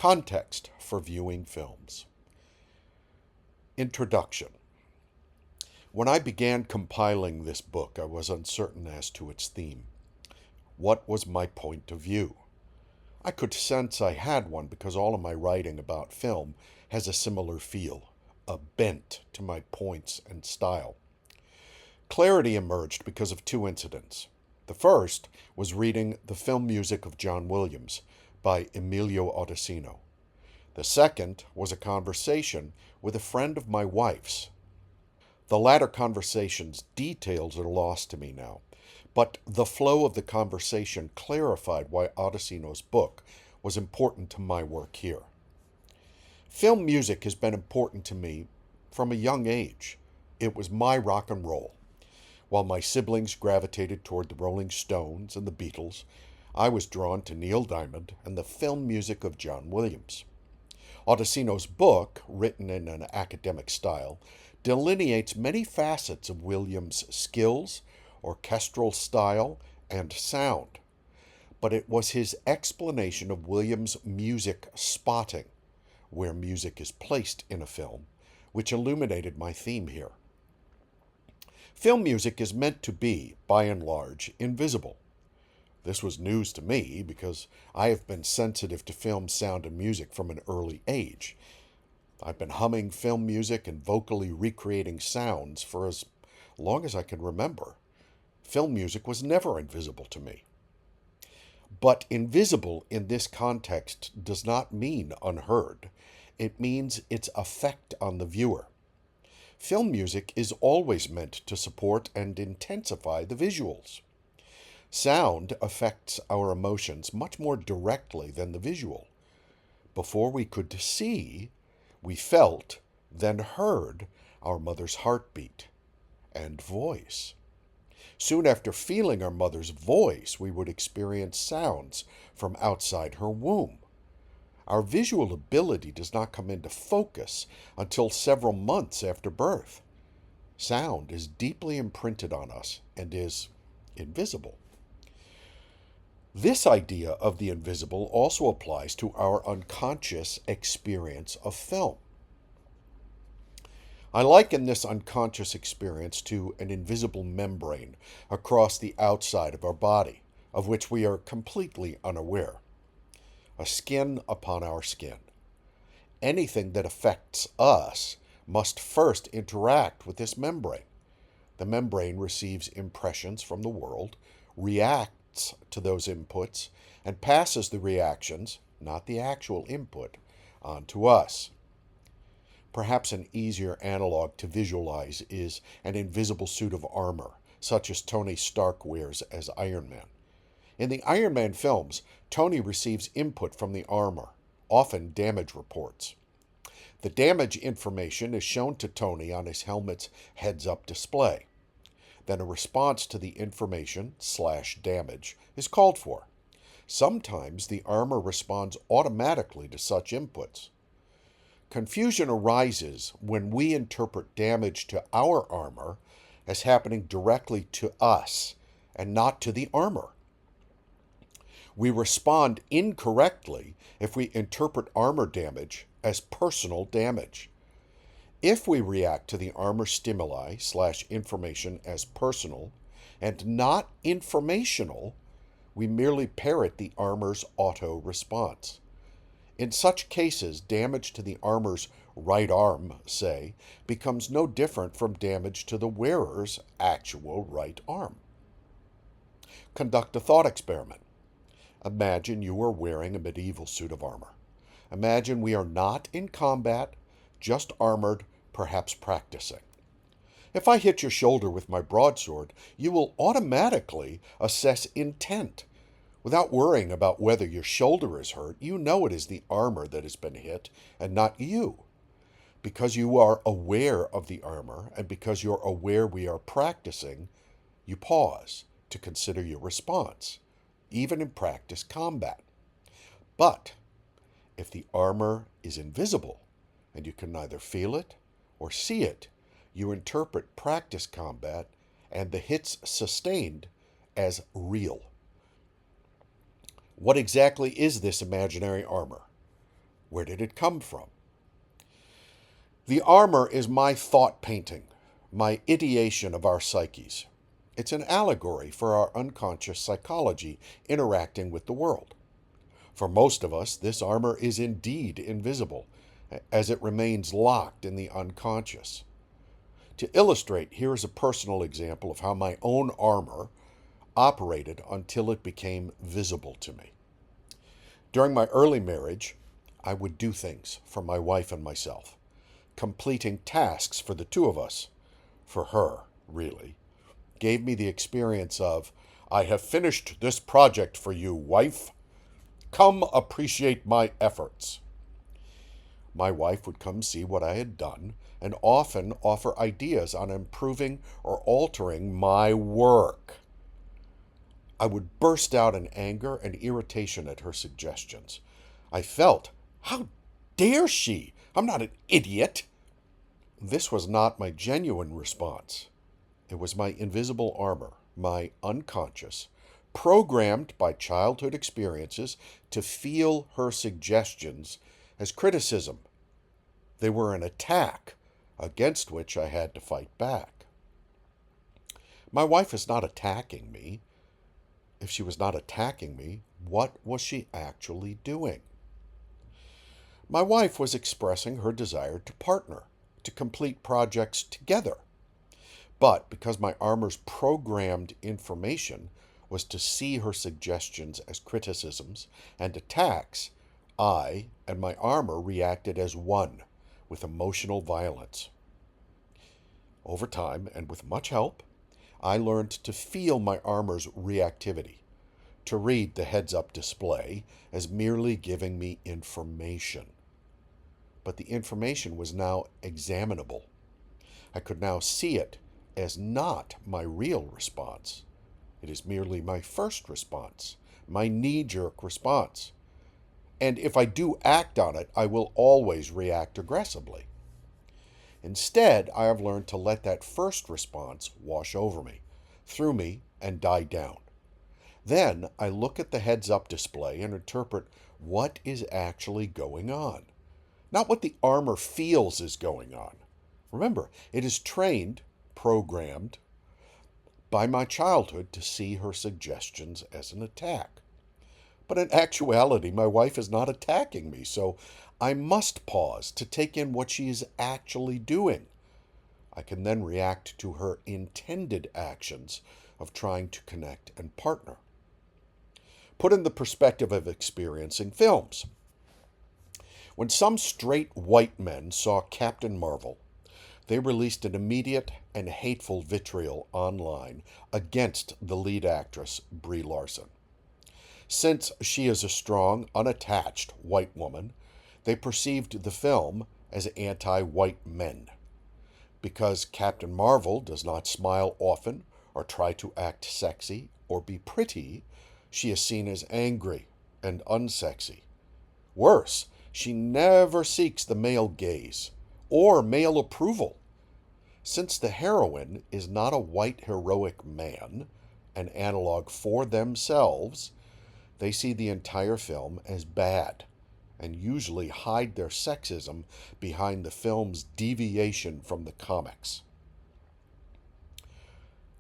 Context for viewing films. Introduction. When I began compiling this book, I was uncertain as to its theme. What was my point of view? I could sense I had one because all of my writing about film has a similar feel, a bent to my points and style. Clarity emerged because of two incidents. The first was reading The Film Music of John Williams by Emilio Odesino. The second was a conversation with a friend of my wife's. The latter conversation's details are lost to me now, but the flow of the conversation clarified why Odesino's book was important to my work here. Film music has been important to me from a young age. It was my rock and roll. While my siblings gravitated toward the Rolling Stones and the Beatles, I was drawn to Neil Diamond and the film music of John Williams. Odesino's book, written in an academic style, delineates many facets of Williams' skills, orchestral style, and sound. But it was his explanation of Williams' music spotting, where music is placed in a film, which illuminated my theme here. Film music is meant to be, by and large, invisible. This was news to me because I have been sensitive to film sound and music from an early age. I've been humming film music and vocally recreating sounds for as long as I can remember. Film music was never invisible to me. But invisible in this context does not mean unheard. It means its effect on the viewer. Film music is always meant to support and intensify the visuals. Sound affects our emotions much more directly than the visual. Before we could see, we felt, then heard our mother's heartbeat and voice. Soon after feeling our mother's voice, we would experience sounds from outside her womb. Our visual ability does not come into focus until several months after birth. Sound is deeply imprinted on us and is invisible. This idea of the invisible also applies to our unconscious experience of film. I liken this unconscious experience to an invisible membrane across the outside of our body, of which we are completely unaware. A skin upon our skin. Anything that affects us must first interact with this membrane. The membrane receives impressions from the world, reacts to those inputs, and passes the reactions, not the actual input, on to us. Perhaps an easier analog to visualize is an invisible suit of armor, such as Tony Stark wears as Iron Man. In the Iron Man films, Tony receives input from the armor, often damage reports. The damage information is shown to Tony on his helmet's heads-up display. Then a response to the information/damage is called for. Sometimes the armor responds automatically to such inputs. Confusion arises when we interpret damage to our armor as happening directly to us and not to the armor. We respond incorrectly if we interpret armor damage as personal damage. If we react to the armor stimuli/information as personal and not informational, we merely parrot the armor's auto response. In such cases, damage to the armor's right arm, say, becomes no different from damage to the wearer's actual right arm. Conduct a thought experiment. Imagine you are wearing a medieval suit of armor. Imagine we are not in combat, just armored, perhaps practicing. If I hit your shoulder with my broadsword, you will automatically assess intent. Without worrying about whether your shoulder is hurt, you know it is the armor that has been hit and not you. Because you are aware of the armor and because you're aware we are practicing, you pause to consider your response, even in practice combat. But if the armor is invisible and you can neither feel it or see it, you interpret practice combat and the hits sustained as real. What exactly is this imaginary armor? Where did it come from? The armor is my thought painting, my ideation of our psyches. It's an allegory for our unconscious psychology interacting with the world. For most of us, this armor is indeed invisible, as it remains locked in the unconscious. To illustrate, here is a personal example of how my own armor operated until it became visible to me. During my early marriage, I would do things for my wife and myself, completing tasks for the two of us, for her, really, gave me the experience of, I have finished this project for you, wife. Come appreciate my efforts. My wife would come see what I had done and often offer ideas on improving or altering my work. I would burst out in anger and irritation at her suggestions. I felt, how dare she? I'm not an idiot. This was not my genuine response. It was my invisible armor, my unconscious, programmed by childhood experiences to feel her suggestions as criticism. They were an attack against which I had to fight back. My wife is not attacking me. If she was not attacking me, what was she actually doing? My wife was expressing her desire to partner, to complete projects together. But because my armor's programmed information was to see her suggestions as criticisms and attacks, I and my armor reacted as one, with emotional violence. Over time, and with much help, I learned to feel my armor's reactivity, to read the heads-up display as merely giving me information. But the information was now examinable. I could now see it as not my real response. It is merely my first response, my knee-jerk response. And if I do act on it, I will always react aggressively. Instead, I have learned to let that first response wash over me, through me, and die down. Then I look at the heads-up display and interpret what is actually going on, not what the armor feels is going on. Remember, it is trained, programmed, by my childhood to see her suggestions as an attack. But in actuality, my wife is not attacking me, so I must pause to take in what she is actually doing. I can then react to her intended actions of trying to connect and partner. Put in the perspective of experiencing films. When some straight white men saw Captain Marvel, they released an immediate and hateful vitriol online against the lead actress, Brie Larson. Since she is a strong, unattached white woman, they perceived the film as anti-white men. Because Captain Marvel does not smile often or try to act sexy or be pretty, she is seen as angry and unsexy. Worse, she never seeks the male gaze or male approval. Since the heroine is not a white heroic man, an analog for themselves, they see the entire film as bad and usually hide their sexism behind the film's deviation from the comics.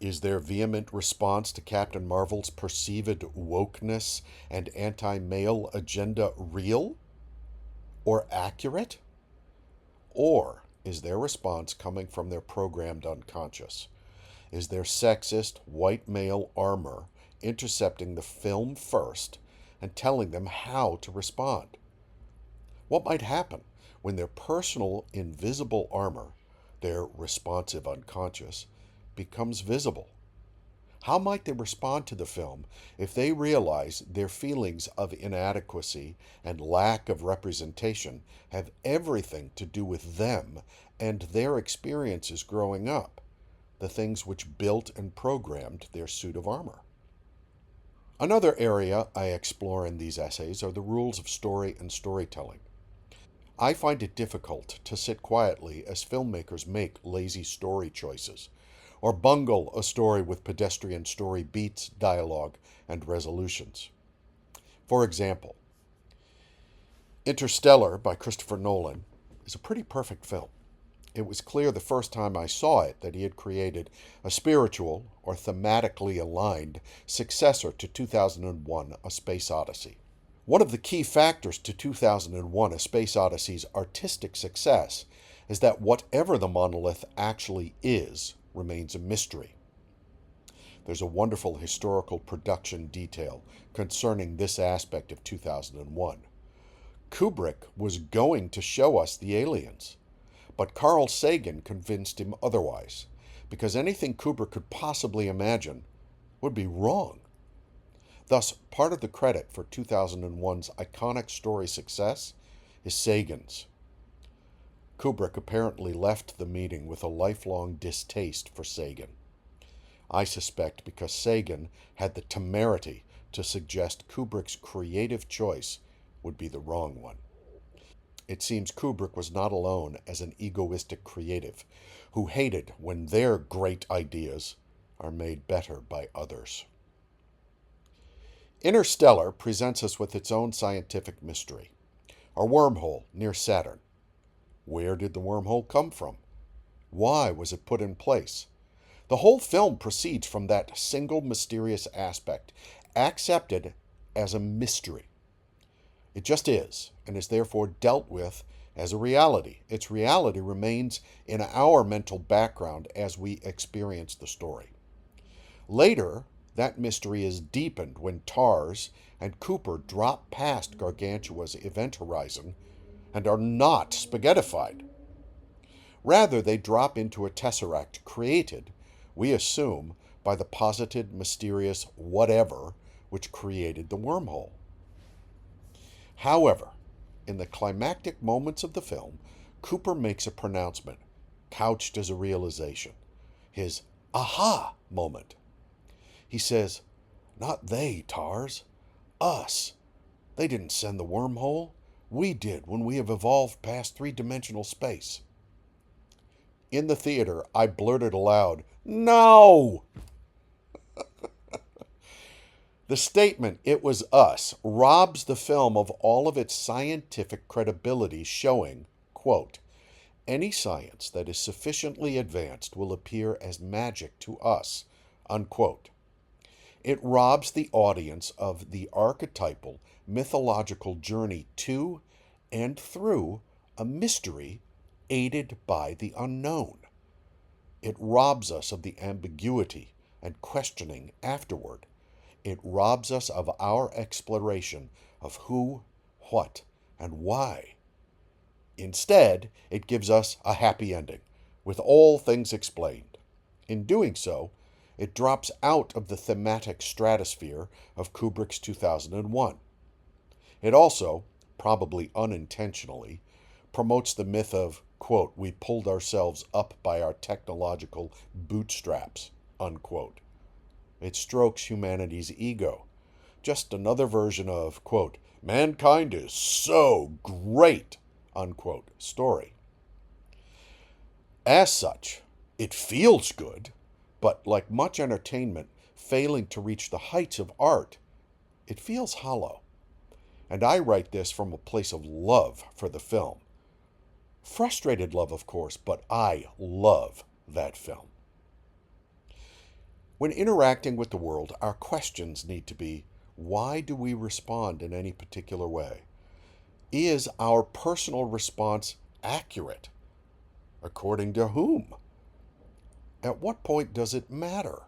Is their vehement response to Captain Marvel's perceived wokeness and anti-male agenda real or accurate? Or is their response coming from their programmed unconscious? Is their sexist white male armor intercepting the film first and telling them how to respond? What might happen when their personal invisible armor, their responsive unconscious, becomes visible? How might they respond to the film if they realize their feelings of inadequacy and lack of representation have everything to do with them and their experiences growing up, the things which built and programmed their suit of armor? Another area I explore in these essays are the rules of story and storytelling. I find it difficult to sit quietly as filmmakers make lazy story choices, or bungle a story with pedestrian story beats, dialogue, and resolutions. For example, Interstellar by Christopher Nolan is a pretty perfect film. It was clear the first time I saw it that he had created a spiritual or thematically aligned successor to 2001 A Space Odyssey. One of the key factors to 2001 A Space Odyssey's artistic success is that whatever the monolith actually is remains a mystery. There's a wonderful historical production detail concerning this aspect of 2001. Kubrick was going to show us the aliens, but Carl Sagan convinced him otherwise, because anything Kubrick could possibly imagine would be wrong. Thus, part of the credit for 2001's iconic story success is Sagan's. Kubrick apparently left the meeting with a lifelong distaste for Sagan. I suspect because Sagan had the temerity to suggest Kubrick's creative choice would be the wrong one. It seems Kubrick was not alone as an egoistic creative who hated when their great ideas are made better by others. Interstellar presents us with its own scientific mystery. A wormhole near Saturn. Where did the wormhole come from? Why was it put in place? The whole film proceeds from that single mysterious aspect, accepted as a mystery. It just is, and is therefore dealt with as a reality. Its reality remains in our mental background as we experience the story. Later, that mystery is deepened when TARS and Cooper drop past Gargantua's event horizon and are not spaghettified. Rather, they drop into a tesseract created, we assume, by the posited, mysterious whatever which created the wormhole. However, in the climactic moments of the film, Cooper makes a pronouncement, couched as a realization, his aha moment. He says, "Not they, TARS. Us. They didn't send the wormhole. We did when we have evolved past three-dimensional space." In the theater, I blurted aloud, "No!" The statement, "it was us," robs the film of all of its scientific credibility, showing, quote, "any science that is sufficiently advanced will appear as magic to us," unquote. It robs the audience of the archetypal, mythological journey to and through a mystery aided by the unknown. It robs us of the ambiguity and questioning afterward. It robs us of our exploration of who, what, and why. Instead, it gives us a happy ending, with all things explained. In doing so, it drops out of the thematic stratosphere of Kubrick's 2001. It also, probably unintentionally, promotes the myth of, quote, "we pulled ourselves up by our technological bootstraps," unquote. It strokes humanity's ego. Just another version of, quote, "mankind is so great," unquote, story. As such, it feels good, but like much entertainment, failing to reach the heights of art, it feels hollow. And I write this from a place of love for the film. Frustrated love, of course, but I love that film. When interacting with the world, our questions need to be, why do we respond in any particular way? Is our personal response accurate? According to whom? At what point does it matter?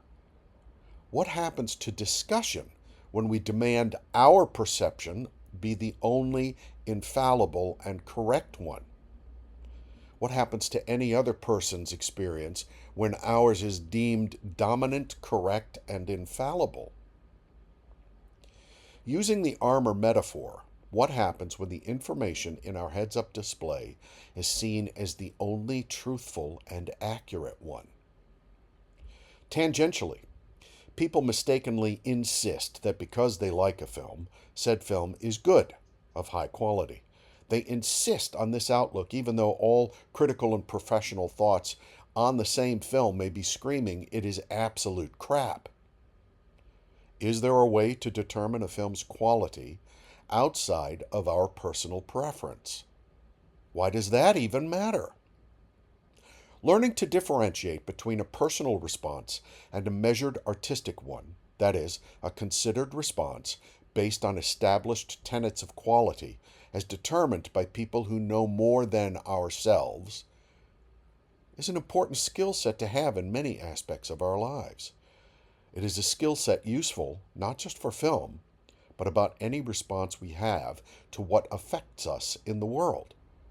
What happens to discussion when we demand our perception be the only infallible and correct one? What happens to any other person's experience when ours is deemed dominant, correct, and infallible? Using the armor metaphor, what happens when the information in our heads-up display is seen as the only truthful and accurate one? Tangentially, people mistakenly insist that because they like a film, said film is good, of high quality. They insist on this outlook even though all critical and professional thoughts on the same film may be screaming it is absolute crap. Is there a way to determine a film's quality outside of our personal preference. Why does that even matter? Learning to differentiate between a personal response and a measured artistic one, that is, a considered response based on established tenets of quality as determined by people who know more than ourselves, is an important skill set to have in many aspects of our lives. It is a skill set useful not just for film, but about any response we have to what affects us in the world.